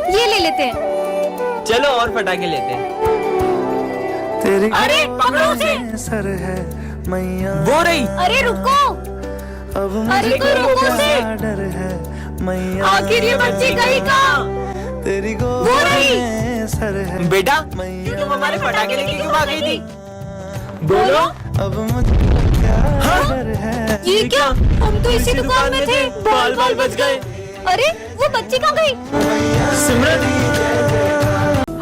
ये ले लेते हैं। चलो और पटाखे लेते हैं। तेरी अरे पकड़ो उसे। सर है मैया, वो रही। अरे रुको, अब अरे मुझे तो रुको उसे। क्या डर है मैया, आखिर ये बच्ची गई कहाँ? तेरी गोद वो रही। में सर है बेटा मैया, तुम हमारे पटाखे लेके क्यों भाग गई थी? बोलो। अब मुझे क्या डर है। ये क्या? हम तो इसी दुकान में थे। बाल बाल बच गए। अरे वो बच्ची कहाँ गई? सिमरन,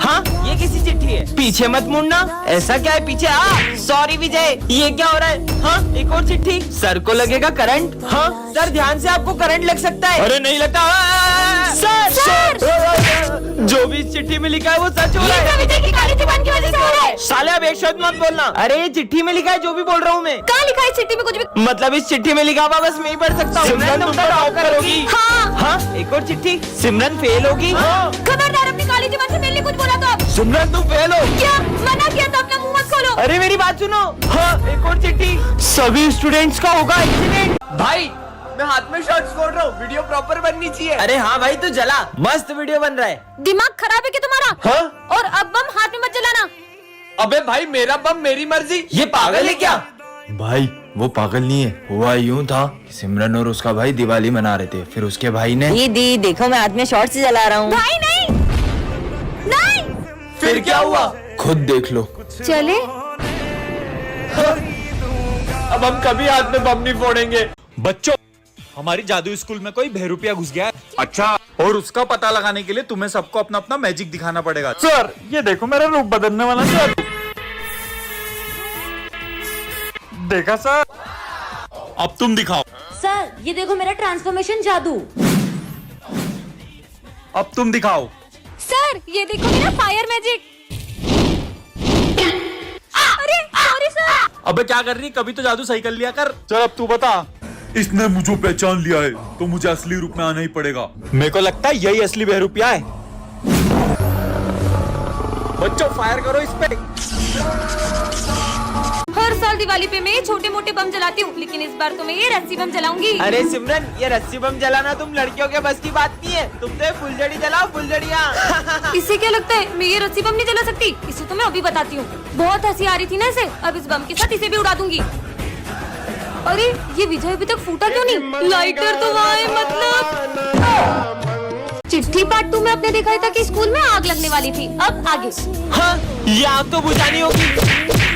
हाँ ये किसी चिट्ठी है। पीछे मत मुड़ना। ऐसा क्या है पीछे? सॉरी विजय, ये क्या हो रहा है? हाँ एक और चिट्ठी। सर को लगेगा करंट। हाँ सर ध्यान से, आपको करंट लग सकता है। अरे नहीं लगता। सर जो भी इस चिट्ठी में लिखा है वो सच हो रहा है। विजय की काली जुबान की वजह से हो रहा है। साले अब एक शब्द मत बोलना। अरे ये चिट्ठी में लिखा है जो भी बोल रहा हूँ मैं। कहाँ लिखा है इस चिट्ठी में कुछ भी? मतलब इस चिट्ठी में लिखा हुआ बस मैं ही पढ़ सकता हूँ। सिमरन तुम तो टॉपर होगी। हाँ। हाँ एक और चिट्ठी। सिमरन फेल होगी। खबरदार अपनी काली जुबान से मेरे लिए कुछ बोला तो आप। सिमरन तुम फेल हो। क्या मना किया था? अपना मुंह मत खोलो। अरे मेरी बात सुनो। हाँ एक और चिट्ठी। सभी स्टूडेंट्स का होगा एक्सीडेंट। भाई मैं हाथ में शॉट्स छोड़ रहा हूँ, वीडियो प्रॉपर बननी चाहिए। अरे हाँ भाई तू जला, मस्त वीडियो बन रहा है। दिमाग खराब है क्या तुम्हारा? हाँ? और अब बम हाथ में मत जलाना। अबे भाई मेरा बम मेरी मर्जी। ये पागल है क्या? भाई वो पागल नहीं है, हुआ यूं था कि सिमरन और उसका भाई दिवाली मना रहे थे, फिर उसके भाई ने दीदी देखो मैं हाथ में शॉर्ट्स जला रहा हूँ। भाई नहीं नहीं। फिर क्या हुआ? खुद देख लो। चले अब हम कभी हाथ में बम नहीं फोड़ेंगे। बच्चों, हमारी जादू स्कूल में कोई बहरूपिया घुस गया है। अच्छा, और उसका पता लगाने के लिए तुम्हें सबको अपना अपना मैजिक दिखाना पड़ेगा। सर ये देखो मेरा रूप बदलने वाला सर। देखा सर? अब तुम दिखाओ। सर ये देखो मेरा ट्रांसफॉर्मेशन जादू। अब तुम दिखाओ। सर ये देखो मेरा फायर मैजिक। अरे सॉरी सर। अबे क्या कर रही, कभी तो जादू सही कर लिया कर। चल अब तू बता। इसने मुझे पहचान लिया है तो मुझे असली रूप में आना ही पड़ेगा। मेरे को लगता है यही असली बहरूपिया है। बच्चों फायर करो इस पे। हर साल दिवाली पे मैं छोटे मोटे बम जलाती हूँ, लेकिन इस बार तो मैं ये रस्सी बम जलाऊंगी। अरे सिमरन ये रस्सी बम जलाना तुम लड़कियों के बस की बात नहीं है। तुम तो फुलझड़ी जलाओ, फुलझड़ियाँ। इसे क्या लगता है मैं ये रस्सी बम नहीं जला सकती? इसे तो मैं अभी बताती हूँ। बहुत हंसी आ रही थी ना इसे, अब इस बम के साथ इसे भी उड़ा दूंगी। अरे ये विजय अभी तक फूटा क्यों नहीं? लाइटर तो वहाँ है मतलब। चिट्ठी पार्ट 2 में आपने देखा था कि स्कूल में आग लगने वाली थी। अब आगे। हाँ ये आग तो बुझानी होगी।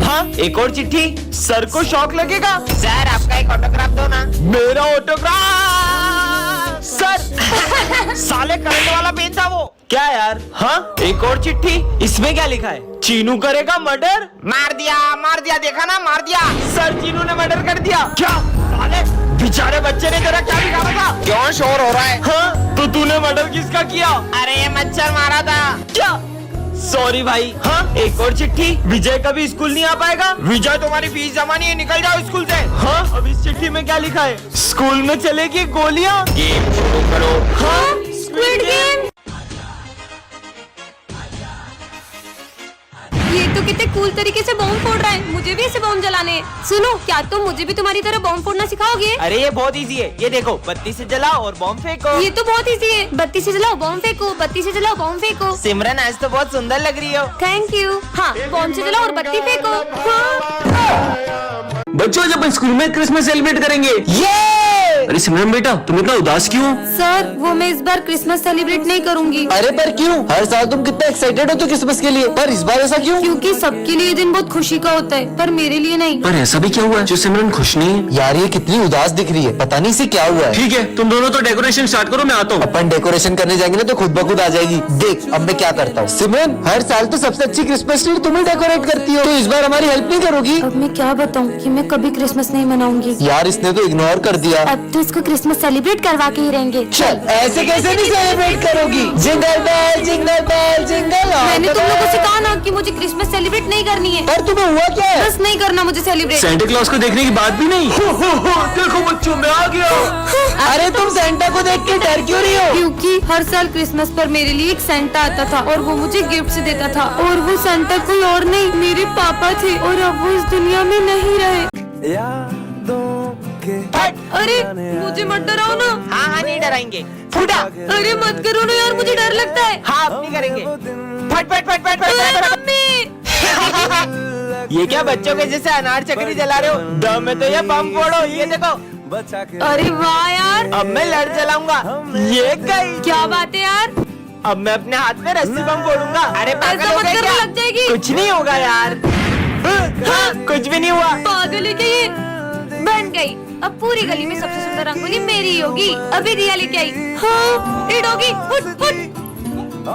हाँ एक और चिट्ठी। सर को शॉक लगेगा। सर आपका एक ऑटोग्राफ दो ना। मेरा ऑटोग्राफ? सर साले करंट वाला पेन था वो। क्या यार? हाँ एक और चिट्ठी। इसमें क्या लिखा है? चीनू करेगा मर्डर। मार दिया देखा ना, मार दिया। सर चीनू ने मर्डर कर दिया। क्या साले बेचारे बच्चे ने तेरा क्या बिगाड़ा था? क्यों शोर हो रहा है? हाँ तो तूने मर्डर किसका किया? अरे ये मच्छर मारा था। क्या? सॉरी भाई। हाँ एक और चिट्ठी। विजय कभी स्कूल नहीं आ पाएगा। विजय तुम्हारी फीस जमा नहीं है, निकल जाओ स्कूल से। हाँ अब इस चिट्ठी में क्या लिखा है? स्कूल में चलेगी गोलियां। गेम शुरू करो। हाँ स्क्विड गेम। ये तो कितने कूल तरीके से बॉम्ब फोड़ रहा है। मुझे भी ऐसे बॉम्ब जलाने हैं। सुनो क्या तुम मुझे भी तुम्हारी तरह बॉम्ब फोड़ना सिखाओगे? अरे ये बहुत इजी है, ये देखो बत्ती से जलाओ और बॉम्ब फेंको। ये तो बहुत इजी है। बत्ती से जलाओ बॉम्ब फेंको, बत्ती से जलाओ बॉम्ब फेंको। सिमरन आज तो बहुत सुंदर लग रही हो। Thank you. हाँ बॉम्ब से जलाओ और बत्ती फेंको। हाँ। बच्चों जब स्कूल में क्रिसमस सेलिब्रेट करेंगे। ये अरे सिमरन बेटा तुम इतना उदास क्यों? सर वो मैं इस बार क्रिसमस सेलिब्रेट नहीं करूंगी। अरे पर क्यों? हर साल तुम कितना एक्साइटेड हो तो क्रिसमस के लिए, पर इस बार ऐसा क्यों? क्योंकि सबके लिए ये दिन बहुत खुशी का होता है, पर मेरे लिए नहीं। पर ऐसा भी क्या हुआ है जो सिमरन खुश नहीं है? यार ये कितनी उदास दिख रही है, पता नहीं इसे क्या हुआ है। ठीक है तुम दोनों तो डेकोरेशन स्टार्ट करो, मैं आता हूँ। अपन डेकोरेशन करने जाएंगे ना तो खुद ब खुद आ जाएगी। देख अब मैं क्या करता हूँ। सिमरन हर साल तो सबसे अच्छी क्रिसमस ट्री तुम ही डेकोरेट करती हो, तो इस बार हमारी हेल्प नहीं करोगी? अब मैं क्या बताऊँ कि मैं कभी क्रिसमस नहीं मनाऊंगी। यार इसने तो इग्नोर कर दिया। अब तो इसको क्रिसमस सेलिब्रेट करवा के ही रहेंगे। चल ऐसे कैसे नहीं सेलिब्रेट करोगी? Jingle bell jingle bell jingle. मैंने तुम लोगों से कहा ना कि मुझे क्रिसमस सेलिब्रेट नहीं करनी है। पर तुम्हें हुआ क्या है? बस नहीं करना मुझे सेलिब्रेट। सेंटा क्लॉज को देखने की बात भी नहीं। देखो बच्चों मैं आ गया। अरे तुम सेंटा को देख के डर क्यों रही हो? क्योंकि हर साल क्रिसमस पर मेरे लिए एक सेंटा आता था और वो मुझे गिफ्ट देता था, और वो सेंटा कोई और नहीं मेरे पापा थे, और अब वो इस दुनिया में नहीं रहे। यादों के अरे मुझे मत डराओ ना। हाँ हाँ नहीं डराएंगे। फूटा। अरे मत करो ना यार, मुझे डर लगता है। हाँ अब नहीं करेंगे। फट फट फट फट अरे फट। मम्मी। ये क्या बच्चों के जैसे अनार चक्री जला रहे हो? दम में तो ये बम फोड़ो। ये देखो। बचा के अरे वाह यार, अब मैं लड़ जलाऊंगा। ये गई। क्या बात है यार। अब मैं अपने हाथ में रस्सी बम फोड़ूंगा। अरे पागल ऐसा हो मत गए करो, क्या? लग जाएगी। कुछ नहीं होगा यार। हाँ, कुछ भी नहीं हुआ। पागल है क्या ये। बन गई। अब पूरी गली में सबसे सुंदर रंगोली मेरी ही होगी। अभी रिया लेके आई। हाँ ये डॉगी फुट फुट।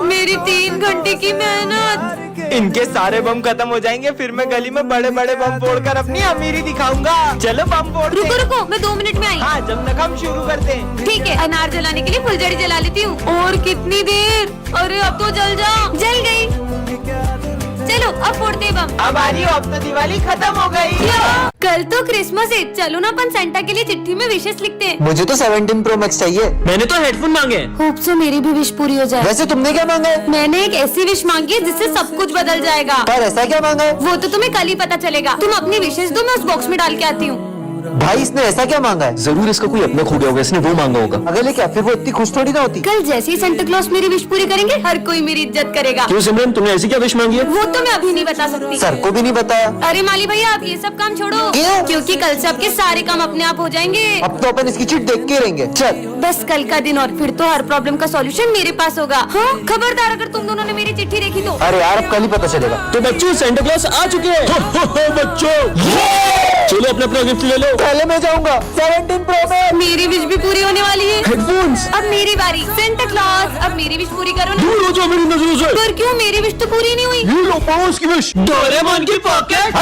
मेरी 3 घंटे की मेहनत। इनके सारे बम खत्म हो जाएंगे, फिर मैं गली में बड़े बड़े बम फोड़कर अपनी अमीरी दिखाऊंगा। चलो बम फोड़ते रुको हैं। रुको, मैं 2 मिनट में आई। हाँ जब तक हम शुरू करते हैं। ठीक है, अनार जलाने के लिए फुलझड़ी जला लेती हूँ। और कितनी देर। अरे अब तो जल जा। जल गई। चलो अब फोड़ते हैं बम। अब आ रही हो, अब तो दिवाली खत्म हो गई। कल तो क्रिसमस है, चलो ना अपन सेंटा के लिए चिट्ठी में विशेष लिखते हैं। मुझे तो 17 प्रो मैक्स चाहिए। मैंने तो हेडफोन मांगे। होप सो मेरी भी विश पूरी हो जाए। वैसे तुमने क्या मांगा है? मैंने एक ऐसी विश मांगी है जिससे सब कुछ बदल जाएगा। पर ऐसा क्या मांगा है? वो तो तुम्हें कल ही पता चलेगा। तुम अपनी विशेष दो, मैं उस बॉक्स में डाल के आती हूँ। भाई इसने ऐसा क्या मांगा है? जरूर इसका कोई अपना खो गया होगा, इसने वो मांगा होगा। अगर क्या फिर वो इतनी खुश थोड़ी ना होती। कल जैसे ही सेंटा क्लॉज मेरी विश पूरी करेंगे, हर कोई मेरी इज्जत करेगा। क्यों सिमरन, तुमने ऐसी क्या विश मांगी है? वो तो मैं अभी नहीं बता सकती। सर को भी नहीं बताया। अरे माली भैया, आप ये सब काम छोड़ो। क्यों? क्योंकि कल से आपके सारे काम अपने आप हो जाएंगे। अब तो अपन इसकी चिट देख के रहेंगे। चल बस कल का दिन और फिर तो हर प्रॉब्लम का सॉल्यूशन मेरे पास होगा। हाँ खबरदार अगर तुम दोनों ने मेरी चिट्ठी देखी तो। अरे यार अब कल ही पता चलेगा। तो बच्चों सेंटा क्लॉज आ चुके हैं। बच्चों चलो अपना अपना गिफ्ट ले लो। पहले मैं जाऊंगा 17 प्रो में। मेरी विश भी पूरी होने वाली है। हेडफोन्स। अब मेरी बारी। सेंटा क्लॉज अब मेरी विश पूरी करो ना। दूर हो जाओ मेरी नजरों से। पर क्यों, मेरी विश तो पूरी नहीं हुई। ये लो पाउस की विश। डोरेमोन की पॉकेट।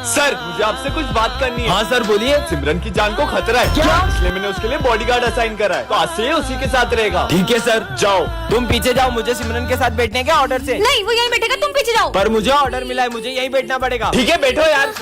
सर मुझे आपसे कुछ बात करनी है। हाँ सर बोलिए। सिमरन की जान को खतरा है। क्या? इसलिए मैंने उसके लिए बॉडीगार्ड असाइन करा है, तो आज से ये उसी के साथ रहेगा। ठीक है सर, जाओ। तुम पीछे जाओ, मुझे सिमरन के साथ बैठने का ऑर्डर से। नहीं वो यहीं बैठेगा, तुम पीछे जाओ। पर मुझे ऑर्डर मिला है, मुझे यहीं बैठना पड़ेगा। ठीक है बैठो यार।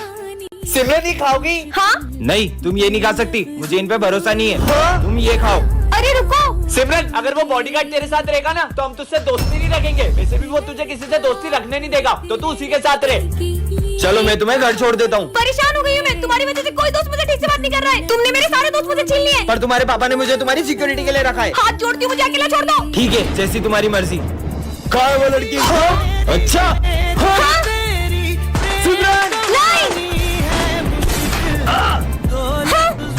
सिमरन ही खाओगी? हाँ नहीं तुम ये नहीं खा सकती, मुझे इन पे भरोसा नहीं है। तुम ये खाओ। अरे रुको। सिमरन अगर वो बॉडीगार्ड तेरे साथ रहेगा ना, तो हम तुझसे दोस्ती नहीं रखेंगे। वैसे भी वो तुझे किसी से दोस्ती रखने नहीं देगा, तो तू उसी के साथ रहे। चलो मैं तुम्हें घर छोड़ देता हूँ। परेशान हो गई हूँ मैं, तुम्हारी वजह से कोई दोस्त मुझे ठीक से बात नहीं कर रहा है। तुमने मेरे सारे दोस्त मुझे छीन लिए। पर तुम्हारे पापा ने मुझे तुम्हारी सिक्योरिटी के लिए रखा है। हाथ जोड़ती हूँ, मुझे अकेला छोड़ दो। ठीक है जैसी तुम्हारी मर्जी। कहाँ है वो लड़की? अच्छा हाँ? नहीं।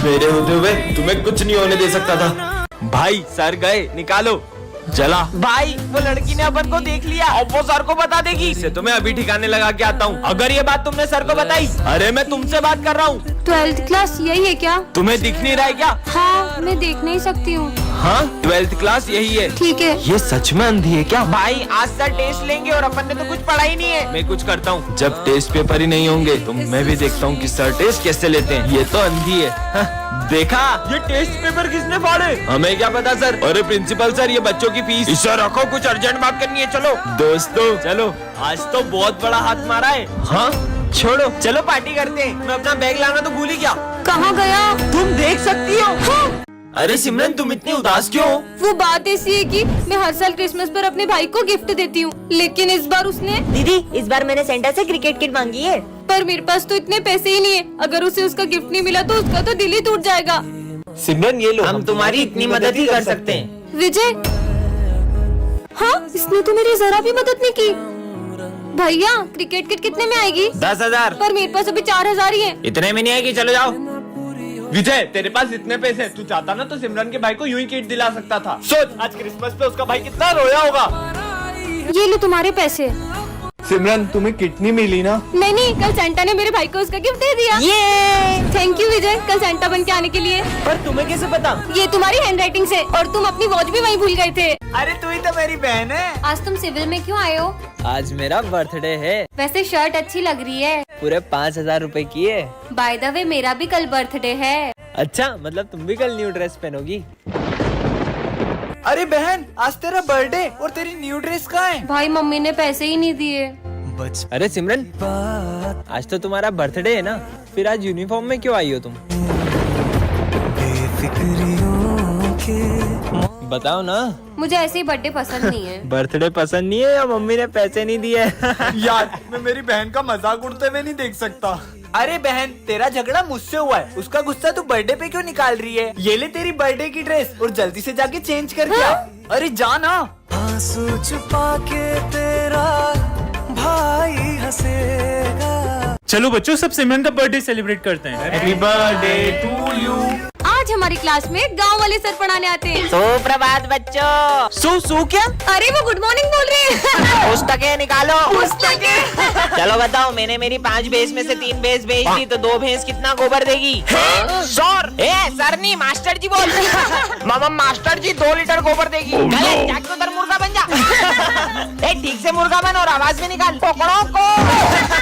मेरे होते हुए तुम्हें कुछ नहीं होने दे सकता था। भाई सर गए, निकालो। चला भाई, वो लड़की ने अपन को देख लिया, अब वो सर को बता देगी। इसे तो मैं अभी ठिकाने लगा के आता हूँ। अगर ये बात तुमने सर को बताई, अरे मैं तुमसे बात कर रहा हूँ। 12th क्लास यही है क्या? तुम्हें दिख नहीं रहा है क्या? हाँ मैं देख नहीं सकती हूँ। हाँ 12th क्लास यही है। ठीक है। ये सच में अंधी है क्या? भाई आज सर टेस्ट लेंगे और अपन ने तो कुछ पढ़ा ही नहीं है। मैं कुछ करता हूँ, जब टेस्ट पेपर ही नहीं होंगे तो मैं भी देखता हूँ कि सर टेस्ट कैसे लेते हैं। ये तो अंधी है। हाँ, देखा? ये टेस्ट पेपर किसने फाड़े? हमें क्या पता सर। अरे प्रिंसिपल सर, ये बच्चों की फीस। इसे रखो, कुछ अर्जेंट बात करनी है। चलो दोस्तों चलो, आज तो बहुत बड़ा हाथ मारा है। हाँ छोड़ो, चलो पार्टी करते हैं। मैं अपना बैग लाना तो भूल ही गया। कहाँ गया? तुम देख सकती हो। हाँ। अरे सिमरन तुम इतनी उदास क्यों हो? वो बात ऐसी है कि मैं हर साल क्रिसमस पर अपने भाई को गिफ्ट देती हूँ, लेकिन इस बार उसने। दीदी इस बार मैंने सेंटा से क्रिकेट किट मांगी है। पर मेरे पास तो इतने पैसे ही नहीं है। अगर उसे उसका गिफ्ट नहीं मिला तो उसका तो दिल ही टूट जाएगा। सिमरन ये लो, हम तुम्हारी इतनी मदद ही कर सकते हैं। विजय। हाँ इसने तो मेरी जरा भी मदद नहीं की। भैया क्रिकेट किट कितने में आएगी? 10,000। पर मेरे पास अभी 4,000 ही है। इतने में नहीं आएगी, चलो जाओ। विजय तेरे पास इतने पैसे, तू चाहता ना तो सिमरन के भाई को यूं ही किट दिला सकता था। सोच आज क्रिसमस पे उसका भाई कितना रोया होगा। ये लो तुम्हारे पैसे। सिमरन तुम्हें किट नहीं मिली ना? नहीं, कल सेंटा ने मेरे भाई को उसका गिफ्ट दे दिया। ये थैंक यू विजय, कल सेंटा बन के आने के लिए। पर तुम्हें कैसे पता? ये तुम्हारी हैंडराइटिंग से, और तुम अपनी वॉच भी वहीं भूल गए थे। अरे तू ही तो मेरी बहन है। आज तुम सिविल में क्यों आए हो? आज मेरा बर्थडे है। वैसे शर्ट अच्छी लग रही है। पूरे 5,000 रुपए की है। बाय द वे मेरा भी कल बर्थडे है। अच्छा मतलब तुम भी कल न्यू ड्रेस पहनोगी? अरे बहन आज तेरा बर्थडे और तेरी न्यू ड्रेस कहाँ है? भाई मम्मी ने पैसे ही नहीं दिए। अरे सिमरन आज तो तुम्हारा बर्थडे है ना, फिर आज यूनिफॉर्म में क्यों आई हो तुम? बेफिक्रियों के बताओ ना। मुझे ऐसे ही बर्थडे पसंद नहीं है। बर्थडे पसंद नहीं है या मम्मी ने पैसे नहीं दिए? यार मैं मेरी बहन का मजाक उड़ते हुए नहीं देख सकता। अरे बहन, तेरा झगड़ा मुझसे हुआ है, उसका गुस्सा तू बर्थडे पे क्यों निकाल रही है? ये ले तेरी बर्थडे की ड्रेस और जल्दी से जाके चेंज करके आ। अरे जा ना। आंसू छुपा के तेरा भाई हंसेगा। चलो बच्चों, सब सिमरन का बर्थडे सेलिब्रेट करते हैं। Happy birthday to you. आज हमारी क्लास में गांव वाले सर पढ़ाने आते हैं। सुप्रभात बच्चों। सू क्या? अरे वो गुड मॉर्निंग बोल रहे हैं। पुस्तकें निकालो। पुस्तकें। चलो बताओ, मैंने मेरी 5 भैंस में से 3 भैंस बेच दी, तो 2 भैंस कितना गोबर देगी? सर सर नहीं, मास्टर जी बोल। मामा मास्टर जी 2 लीटर गोबर देगी। गलत, जाके उधर मुर्गा बन जा। ठीक से मुर्गा बन और आवाज में निकाल। पकड़ो को।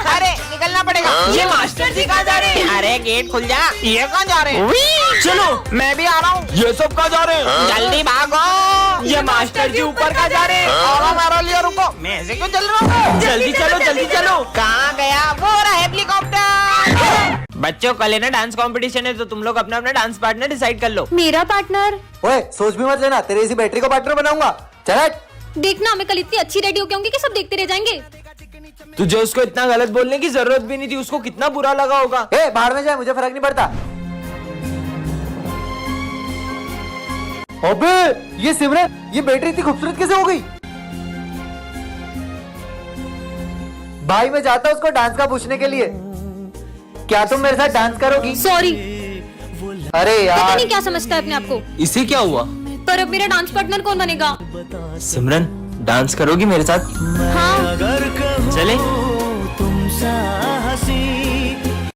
अरे निकलना पड़ेगा। ये मास्टर जी कहाँ जा रहे हैं? अरे गेट खुल जा। ये कहाँ जा रहे हैं? चलो मैं भी आ रहा हूँ। ये सब कहाँ जा रहे हैं? जल्दी भागो। ये मास्टर जी ऊपर कहाँ जा रहे हैं? और मारो लियो, रुको। मैं ऐसे क्यों चल रहा हूँ? जल्दी चलो जल्दी चलो। कहाँ गया? वो रहा हेलीकॉप्टर। बच्चों, कल है ना डांस कंपटीशन है, तो तुम लोग अपना अपना डांस पार्टनर डिसाइड कर लो। मेरा पार्टनर? ओए सोच भी मत लेना, तेरे इसी बैटरी को पार्टनर बनाऊंगा। चल हट। देखना, मैं कल इतनी अच्छी रेडी होके आऊंगी कि सब देखते रह जाएंगे। तुझे उसको इतना गलत बोलने की जरूरत भी नहीं थी, उसको कितना बुरा लगा होगा। ए बाहर में जाए, मुझे फर्क नहीं पड़ता। अबे ये सिमरन, ये बैटरी इतनी खूबसूरत कैसे हो गई? भाई मैं जाता हूँ उसको डांस का पूछने के लिए। क्या तुम मेरे साथ डांस करोगी? सॉरी। अरे पता यार, नहीं क्या समझता है अपने आप को। इसे क्या हुआ? पर अब मेरा डांस पार्टनर कौन बनेगा? सिमरन, डांस करोगी मेरे साथ? हाँ। अगर कहो चले। तुम सा हंसी